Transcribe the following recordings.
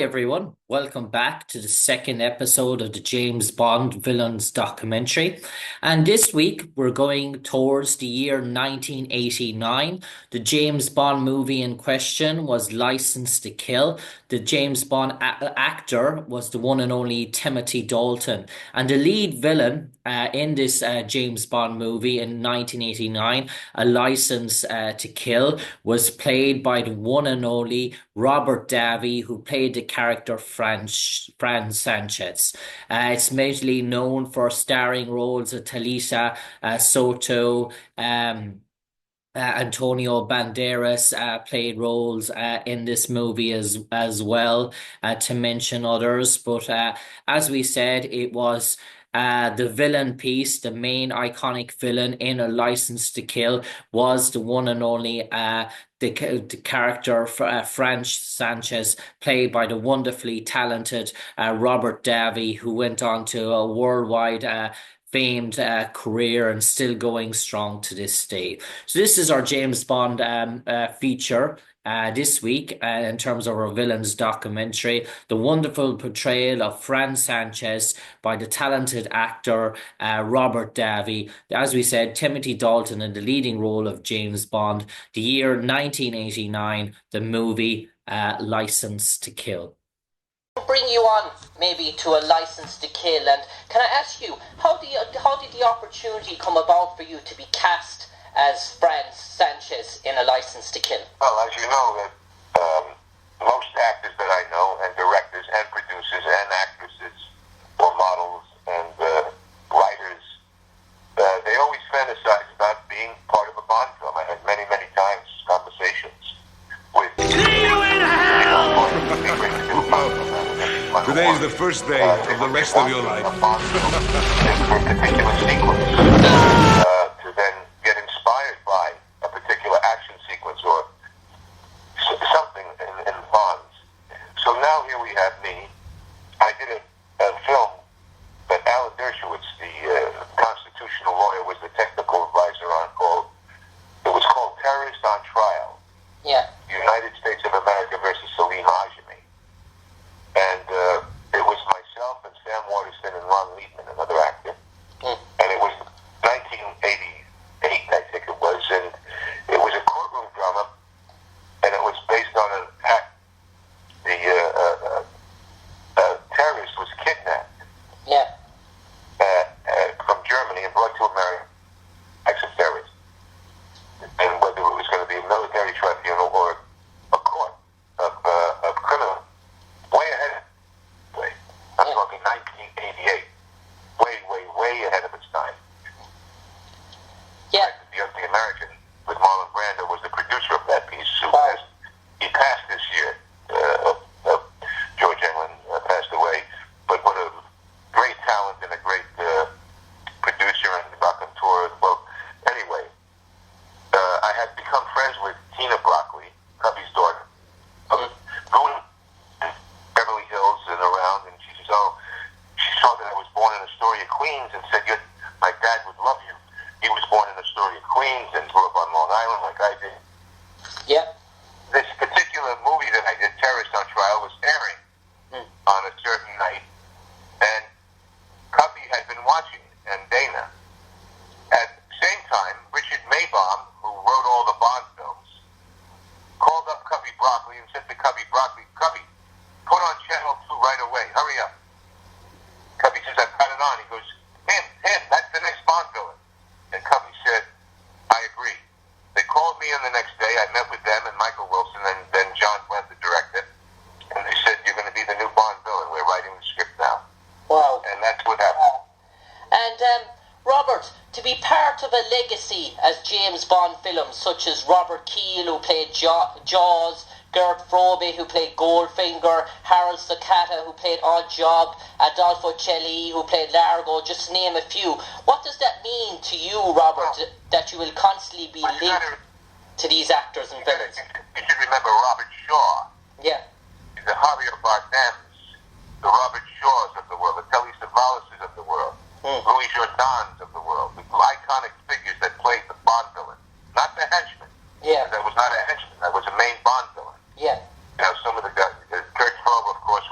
everyone. Welcome back to the second episode of the James Bond Villains documentary. And this week we're going towards the year 1989. The James Bond movie in question was License to Kill. The James Bond actor was the one and only Timothy Dalton. And the lead villain in this James Bond movie in 1989, A License to Kill, was played by the one and only Robert Davi, who played the character Franz Sanchez. It's mainly known for starring roles of Taliso Soto, Antonio Banderas played roles in this movie as well, to mention others. But as we said, it was the villain piece, the main iconic villain in A License to Kill, was the one and only the character Franz Sanchez, played by the wonderfully talented Robert Davi, who went on to a worldwide famed career and still going strong to this day. So this is our James Bond feature this week in terms of our villains documentary. The wonderful portrayal of Franz Sanchez by the talented actor Robert Davi. As we said, Timothy Dalton in the leading role of James Bond. The year 1989, the movie License to Kill. Bring you on maybe to A License to Kill, and can I ask you, how did the opportunity come about for you to be cast as Franz Sanchez in A License to Kill? Well, as you know, most actors that I know, and directors and producers and actresses or models and writers, they always fantasize about being part of a Bond film. I had many times conversations with Today is the first day of the rest of your life. For a particular sequence, to then get inspired by a particular action sequence or something in Bonds. So now here we have me. I did a film that Alan Dershowitz, the constitutional lawyer, was the technical advisor on. It was called Terrorist on Trial. Yeah. United States of America versus Salim Hajmi. And it was myself and Sam Waterston and Ron Liebman, another actor. And it was 1988, I think it was. And it was a courtroom drama. And it was based on an act. The terrorist was kidnapped. Yeah. From Germany and brought to America. Ex-terrorist. And whether it was going to be a military tribunal or a court of criminal. Way ahead. I'm talking 1988. Way ahead of its time. Yeah. The American, with Marlon Brando, was the producer of that piece. He passed this year. George Englund passed away. But what a great talent and a great producer and raconteur. Well, anyway, I had become friends with Tina Broccoli, Cubby's daughter. Going to Beverly Hills and around, and she says, she saw that I was born in Astoria, Queens, and said, my dad would love you. He was born in Astoria, Queens, and grew up on Long Island like I did. Yeah. This particular movie that I did, Terrorist on Trial, was airing on a certain night, and Cubby had been watching, and Dana. At the same time, Richard Maybaum, who wrote all the Bond films, called up Cubby Broccoli and said to Cubby Broccoli, Cubby, put on Channel 2 right away. Hurry up. Cubby says, I've got it on. He goes, him, that's the next Bond villain. And Cubby said, I agree. They called me in the next day. I met with them and Michael Wilson and then John Flint, the director. And they said, you're going to be the new Bond villain. We're writing the script now. Wow. And that's what happened. And Robert, to be part of a legacy as James Bond films, such as Robert Keel, who played Jaws, Gert Frobe, who played Goldfinger, Harold Sakata, who played Odd Job, Adolfo Celli, who played Largo, just to name a few. What does that mean to you, Robert, that you will constantly be linked to these actors and villains? You should remember Robert Shaw. Yeah. The Javier Bardems, the Robert Shaws of the world, the Telly Savalas's of the world, Louis Jourdans of the world, the iconic figures that played the Bond villain, not the henchman. Yeah. That was not a henchman. That was a main Bond villain. Yeah. You know, some of the guys, Kurt Frobe, of course,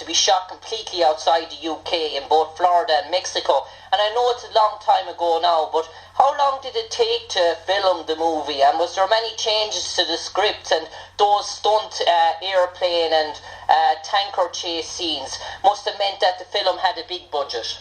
be shot completely outside the UK in both Florida and Mexico. And I know it's a long time ago now, but how long did it take to film the movie? And was there many changes to the script? And those stunt airplane and tanker chase scenes must have meant that the film had a big budget.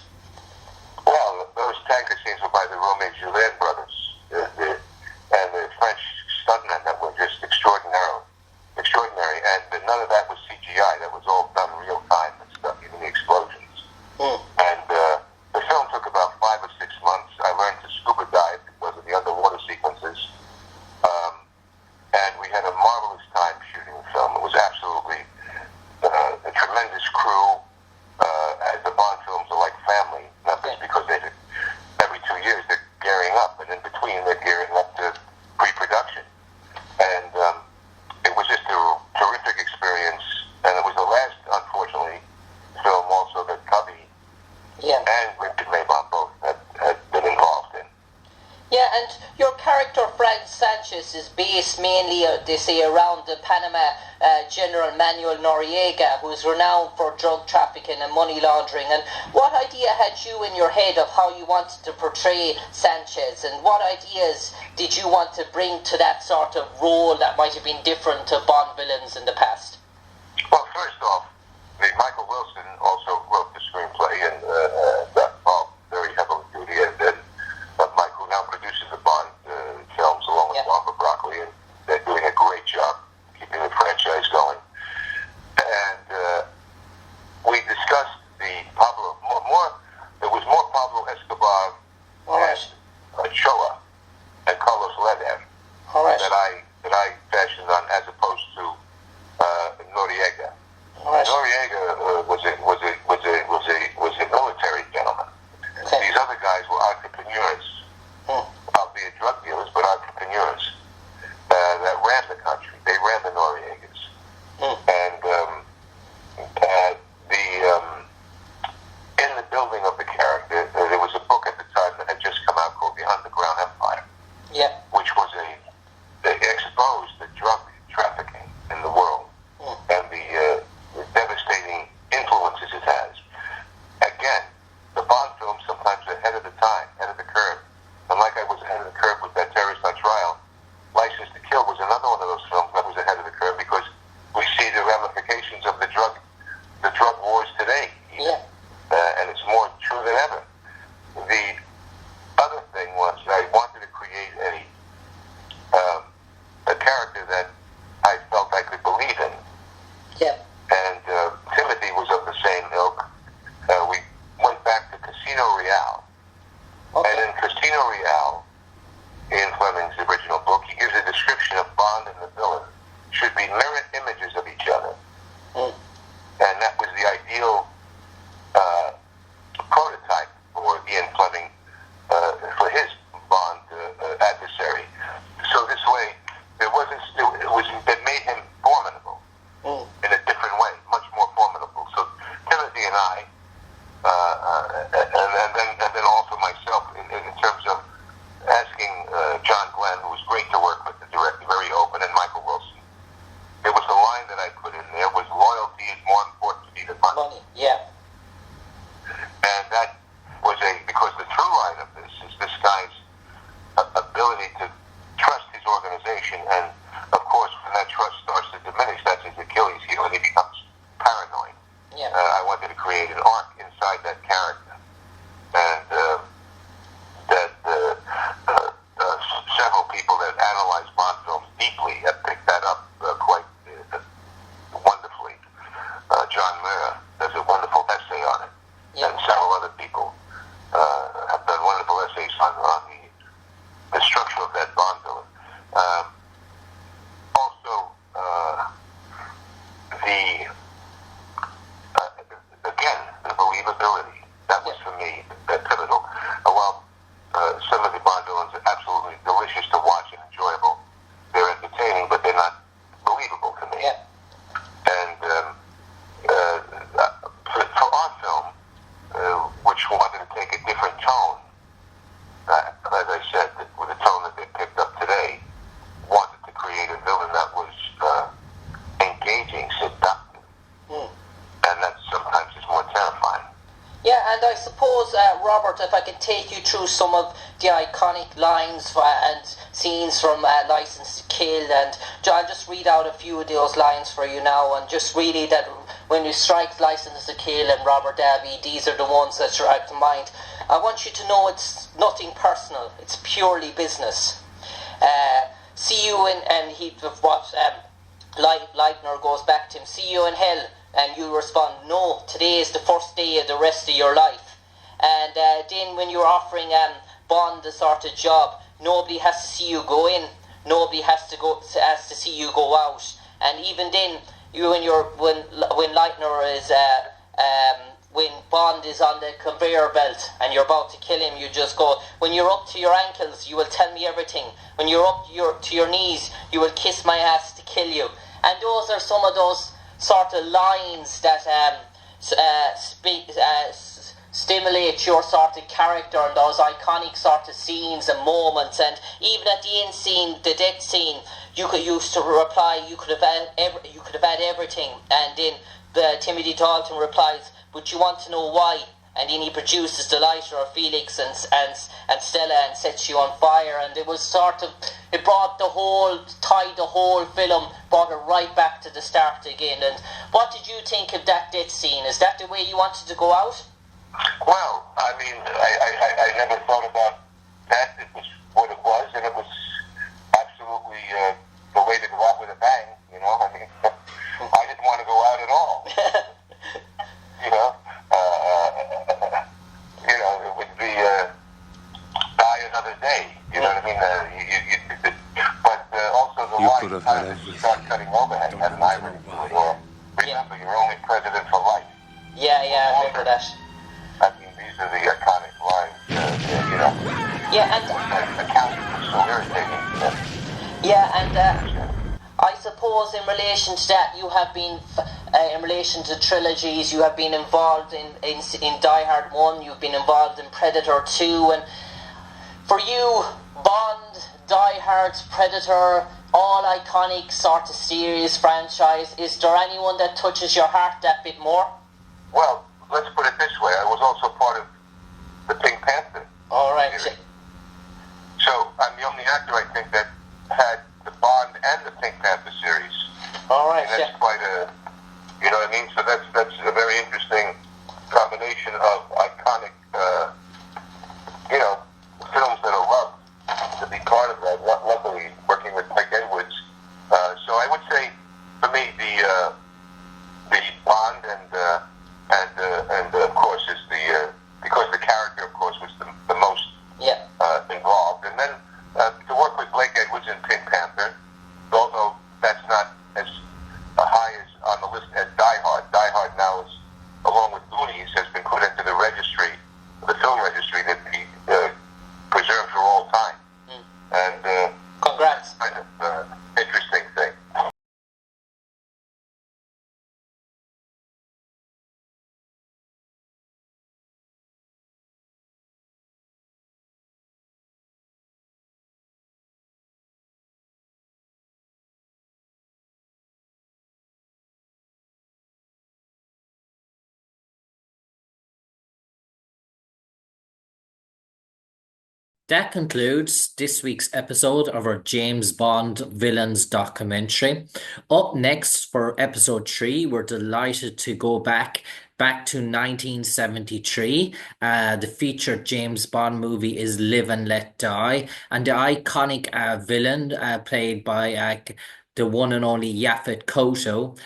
Well, those tanker scenes were by the Romeo and Juliet brothers, and the French stuntmen that were just extraordinary, and none of that was CGI. That was all done real time and stuff, even the explosions. And the film took about 5 or 6 months. I learned to scuba dive because of the underwater sequences, and we had a marvelous time shooting the film. It was absolutely a tremendous crew. As the Bond films are like family, not just because every 2 years they're gearing up, and in between they're gearing up to pre-production. And it was just a terrific experience, and it was the last, unfortunately, film also that Cubby and Richard Maybon both had been involved in. Yeah, and your character Franz Sanchez is based mainly, they say, around the Panama General Manuel Noriega, who is renowned for drug trafficking and money laundering. And what idea had you in your head of how you wanted to portray Sanchez, and what ideas did you want to bring to that sort of role that might have been different to Bond villains in the past? Well, first off, Michael Wilson also wrote the screenplay and got involved very heavily duty, and Mike, who now produces the Bond films along with Barbara Broccoli, and they're doing a great job keeping the franchise going. And we discussed there was more Pablo Escobar and Choa and Carlos Leder that I fashioned on, as opposed to Noriega. Noriega was a military gentleman. These other guys were entrepreneurs, albeit drug dealers, but entrepreneurs that ran the country. They ran the Noriegas, and in the building of the character, there was a book at the time that had just come out called The Underground Empire, which was that exposed the drug trafficking in the world and the devastating influences it has. Again, the Bond films sometimes are ahead of the time, ahead of the curve. And like I was ahead of the curve with that Terrorist on Trial, License to Kill was another one of those films that was ahead of the curve, because we see the ramifications of the drug wars today. And it's more true than ever. The other thing was I wanted to create a character that I felt I could believe in. And Timothy was of the same ilk. We went back to Casino Royale. And in Casino Royale, in Fleming's original book, he gives a description of Bond and the villain should be mirror images of each other. And that was the ideal prototype for Ian Fleming, for his Bond adversary. So this way, it made him formidable in a different way, much more formidable. So Timothy and I, and then also myself, in terms of asking John Glenn, who was great to work with, the director, very open, and Michael Wilson. It was a line that I suppose, Robert, if I can take you through some of the iconic lines and scenes from License to Kill, and I'll just read out a few of those lines for you now, and just really that when you strike License to Kill and Robert Davi, these are the ones that are out of mind. I want you to know it's nothing personal, it's purely business. See you in, and Leitner goes back to him, see you in hell, and you respond, no, today is the first day of the rest of your life. And then when you're offering Bond the sort of job, nobody has to see you go in, nobody has to see you go out. And even then, when Leitner is when Bond is on the conveyor belt and you're about to kill him, you just go, when you're up to your ankles, you will tell me everything. When you're up to your knees, you will kiss my ass to kill you. And those are some of those sort of lines that stimulate your sort of character, and those iconic sort of scenes and moments. And even at the end scene, the death scene, you could use to reply, you could have had everything. And then Timothy Dalton replies, but you want to know why? And then he produces the lighter of Felix and Stella and sets you on fire. And it was sort of, it tied the whole film, brought it right back to the start again. And what did you think of that death scene? Is that the way you wanted to go out? Well, I mean, I never thought about that. It was what it was, and it was absolutely the way to go out with a bang, you know? I mean, I didn't want to go out at all. You know, it would be die another day. You know what I mean? But also the line kind of start cutting overhead had an irony to it. Or remember, you're only president for life. Yeah, I remember that. I mean, these are the iconic lines. You know. Yeah, and accounting was so irritating. Yeah, and I suppose in relation to that, you have been, in relation to trilogies, you have been involved in Die Hard 1, you've been involved in Predator 2, and for you, Bond, Die Hard, Predator, all iconic sort of series, franchise, is there anyone that touches your heart that bit more? Well, let's put it this way, I was also part of the Pink Panther. All right. Series. So I'm the only actor, I think, that had the Bond and the Pink Panther series. All right, and that's quite a, you know what I mean? So that's a very interesting combination of iconic, films that are loved to be part of that. Luckily, working with Mike Edwards. So I would say, for me, the Bond and of course is because the character, of course, was the most involved, and then to work with Blake Edwards in Pink Panther, although that's not as high as on the list as Die Hard. Die Hard now is, along with Goonies, has been put into the registry, the film registry, that be preserved for all time. And congrats. Kind of interesting thing. That concludes this week's episode of our James Bond Villains documentary. Up next for episode 3, we're delighted to go back to 1973. The featured James Bond movie is Live and Let Die, and the iconic villain played by the one and only Yaphet Kotto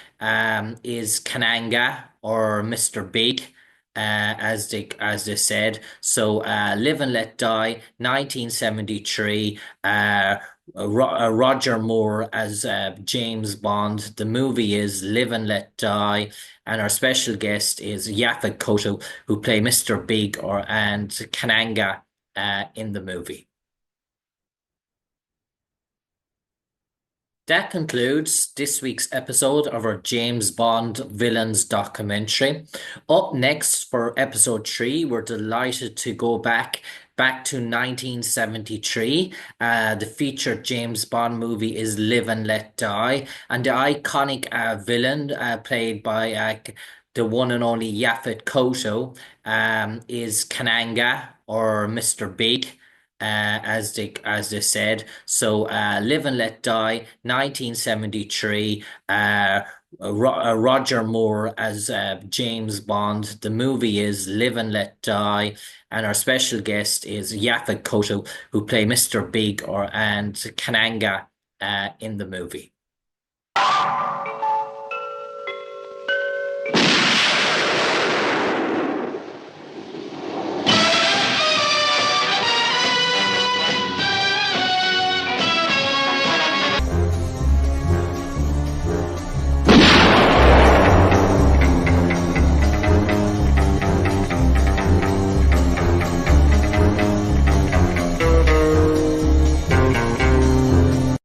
is Kananga, or Mr. Big. As they said. So Live and Let Die, 1973. Roger Moore as James Bond. The movie is Live and Let Die, and our special guest is Yaphet Kotto, who play Mr. Big and Kananga in the movie. That concludes this week's episode of our James Bond Villains documentary. Up next for episode 3, we're delighted to go back to 1973. The featured James Bond movie is Live and Let Die, and the iconic villain played by the one and only Yaphet Kotto, is Kananga or Mr. Big, as they said. So, Live and Let Die, 1973. Roger Moore as James Bond. The movie is Live and Let Die, and our special guest is Yaphet Kotto, who play Mr. Big and Kananga in the movie.